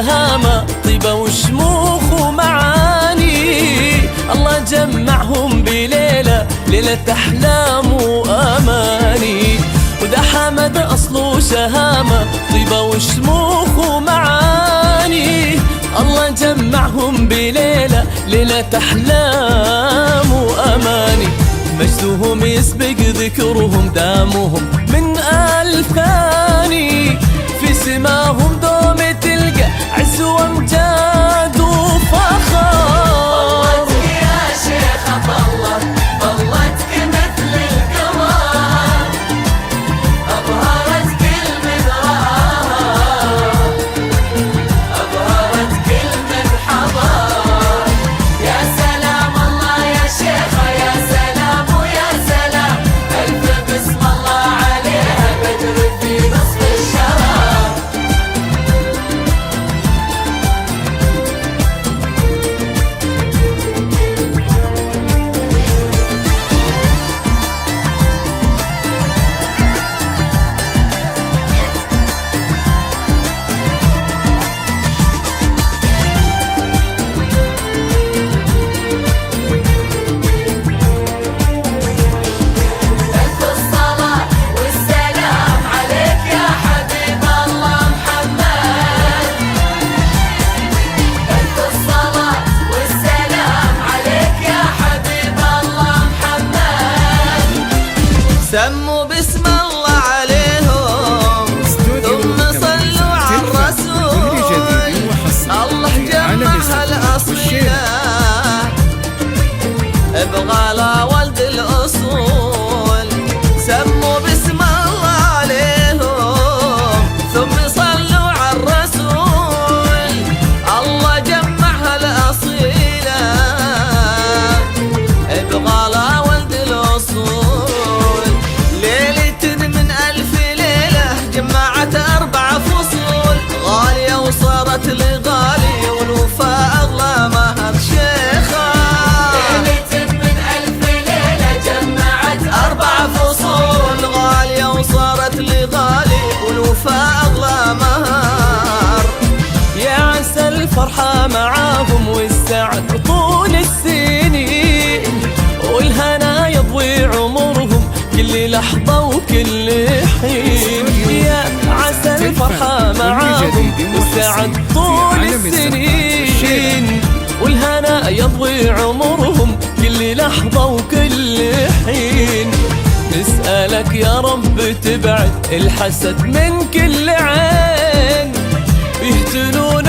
شهامة طيبة وشموخ ومعاني. الله جمعهم بليلة، ليلة أحلام وأماني. وده حمد أصله شهامة طيبة وشموخ ومعاني. الله جمعهم بليلة، ليلة أحلام وأماني. مجدهم يسبق ذكرهم، دامهم من ألفاني. في سماهم دوم تلقى عز وامجاد وفخر. طلتك يا شيخ طلت، طلتك مثل القمر، أبهرت كل من راها، أبهرت كل من حضر. يا سلام الله يا شيخة، يا سلام ويا سلام، ألف بسم الله عليها بدر في نصف الشهر. سموا باسم الله عليهم، ثم صلوا على الرسول. الله جمعها الأصيلة، بغلا ولد الأصول. سموا باسم الله عليهم، ثم صلوا على الرسول. الله جمعها الأصيلة، بغلا ولد الأصول. وصارت لغالي والوفاء أغلى مهر شيخة. ليلة من ألف ليلة جمعت 4 فصول، غالية وصارت لغالي والوفاء أغلى مهر. يا عسى الفرحة معاهم والسعد طول السنين، والهنا يضوي عمرهم كل لحظة وكل حين. يا عسى الفرحة معاهم والسعد طول السنين، والهنا يضوي عمرهم كل لحظة وكل حين. نسألك يا رب تبعد الحسد من كل عين، يهتنون